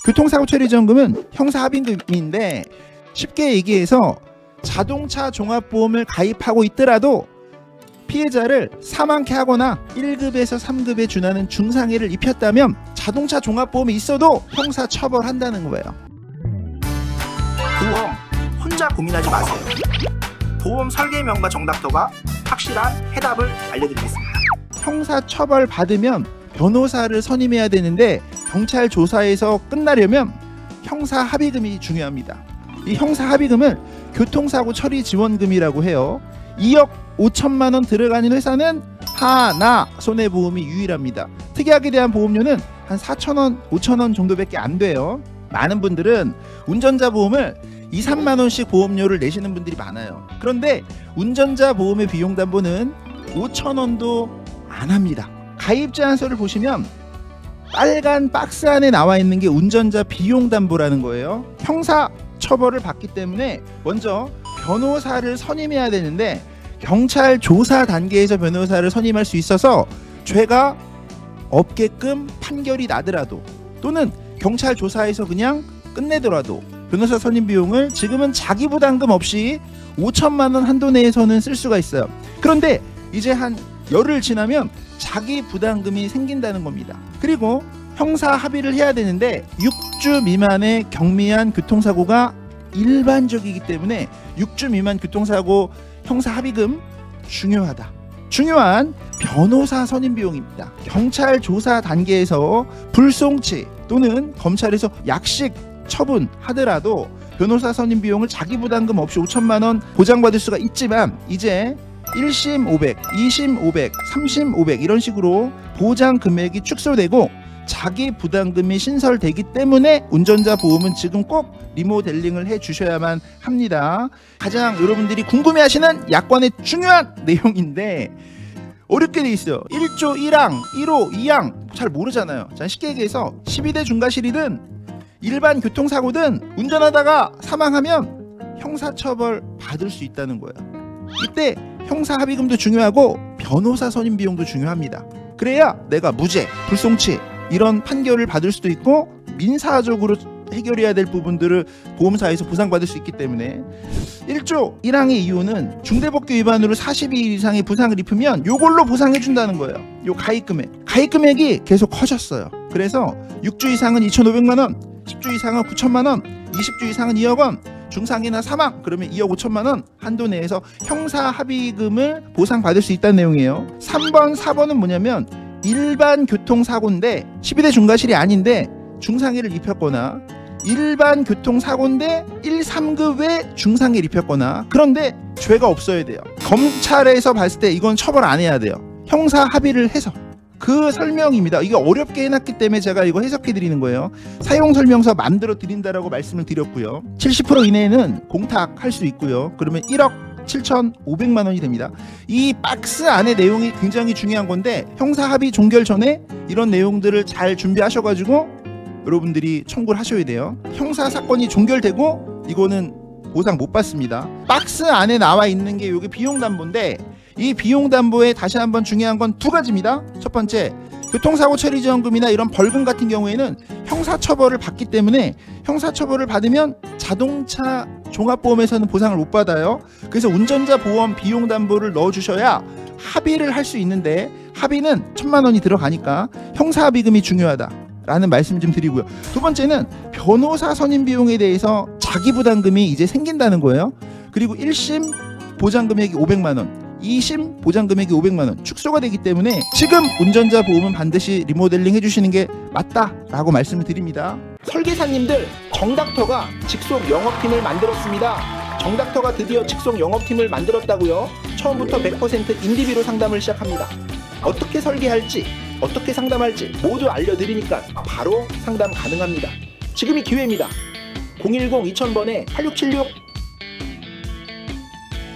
교통사고 처리 지원금은 형사 합의금인데 쉽게 얘기해서 자동차 종합보험을 가입하고 있더라도 피해자를 사망케 하거나 1급에서 3급에 준하는 중상해를 입혔다면 자동차 종합보험이 있어도 형사 처벌한다는 거예요. 보험 혼자 고민하지 마세요. 보험 설계명과 정답터가 확실한 해답을 알려드리겠습니다. 형사 처벌 받으면 변호사를 선임해야 되는데 경찰 조사에서 끝나려면 형사 합의금이 중요합니다. 이 형사 합의금을 교통사고 처리 지원금이라고 해요. 2억 5천만 원 들어가는 회사는 하나 손해보험이 유일합니다. 특약에 대한 보험료는 한 4천 원, 5천 원 정도밖에 안 돼요. 많은 분들은 운전자 보험을 2, 3만 원씩 보험료를 내시는 분들이 많아요. 그런데 운전자 보험의 비용 담보는 5천 원도 안 합니다. 가입 제한서를 보시면 빨간 박스 안에 나와 있는 게 운전자 비용 담보라는 거예요. 형사 처벌을 받기 때문에 먼저 변호사를 선임해야 되는데 경찰 조사 단계에서 변호사를 선임할 수 있어서 죄가 없게끔 판결이 나더라도 또는 경찰 조사에서 그냥 끝내더라도 변호사 선임 비용을 지금은 자기 부담금 없이 5천만 원 한도 내에서는 쓸 수가 있어요. 그런데 이제 한 열흘 지나면 자기 부담금이 생긴다는 겁니다. 그리고 형사 합의를 해야 되는데 6주 미만의 경미한 교통사고가 일반적이기 때문에 6주 미만 교통사고 형사 합의금 중요하다. 중요한 변호사 선임 비용입니다. 경찰 조사 단계에서 불송치 또는 검찰에서 약식 처분하더라도 변호사 선임 비용을 자기 부담금 없이 5천만 원 보장받을 수가 있지만 이제 1심 500, 2심 500, 3심 500 이런 식으로 보장 금액이 축소되고 자기 부담금이 신설되기 때문에 운전자 보험은 지금 꼭 리모델링을 해 주셔야만 합니다. 가장 여러분들이 궁금해하시는 약관의 중요한 내용인데 어렵게 돼 있어요. 1조 1항, 1호, 2항 잘 모르잖아요. 자, 쉽게 얘기해서 12대 중과실이든 일반 교통사고든 운전하다가 사망하면 형사처벌 받을 수 있다는 거예요. 이때 형사 합의금도 중요하고 변호사 선임 비용도 중요합니다. 그래야 내가 무죄, 불송치 이런 판결을 받을 수도 있고 민사적으로 해결해야 될 부분들을 보험사에서 보상받을 수 있기 때문에 1조 1항의 이유는 중대법규 위반으로 42일 이상의 부상을 입으면 요걸로 보상해 준다는 거예요. 요 가입 금액이 계속 커졌어요. 그래서 6주 이상은 2,500만 원, 10주 이상은 9천만 원, 20주 이상은 2억 원, 중상해나 사망 그러면 2억 5천만 원 한도 내에서 형사 합의금을 보상받을 수 있다는 내용이에요. 3번, 4번은 뭐냐면 일반 교통사고인데 12대 중과실이 아닌데 중상해를 입혔거나 일반 교통사고인데 1, 3급에 중상해를 입혔거나 그런데 죄가 없어야 돼요. 검찰에서 봤을 때 이건 처벌 안 해야 돼요. 형사 합의를 해서 그 설명입니다. 이게 어렵게 해놨기 때문에 제가 이거 해석해 드리는 거예요. 사용 설명서 만들어 드린다라고 말씀을 드렸고요. 70% 이내에는 공탁할 수 있고요. 그러면 1억 7,500만 원이 됩니다. 이 박스 안의 내용이 굉장히 중요한 건데 형사 합의 종결 전에 이런 내용들을 잘 준비하셔가지고 여러분들이 청구를 하셔야 돼요. 형사 사건이 종결되고 이거는 보상 못 받습니다. 박스 안에 나와 있는 게 이게 비용담보인데 이 비용담보에 다시 한번 중요한 건 두 가지입니다. 첫 번째, 교통사고 처리지원금이나 이런 벌금 같은 경우에는 형사처벌을 받기 때문에 형사처벌을 받으면 자동차 종합보험에서는 보상을 못 받아요. 그래서 운전자 보험 비용담보를 넣어주셔야 합의를 할 수 있는데 합의는 1,000만 원이 들어가니까 형사합의금이 중요하다 라는 말씀 좀 드리고요. 두 번째는 변호사 선임 비용에 대해서 자기 부담금이 이제 생긴다는 거예요. 그리고 1심 보장금액이 500만 원 2심 보장금액이 500만 원 축소가 되기 때문에 지금 운전자 보험은 반드시 리모델링 해주시는 게 맞다라고 말씀을 드립니다. 설계사님들, 정닥터가 직속 영업팀을 만들었습니다. 정닥터가 드디어 직속 영업팀을 만들었다고요? 처음부터 100% 인디비로 상담을 시작합니다. 어떻게 설계할지 어떻게 상담할지 모두 알려드리니까 바로 상담 가능합니다. 지금이 기회입니다. 010-2000번에 8676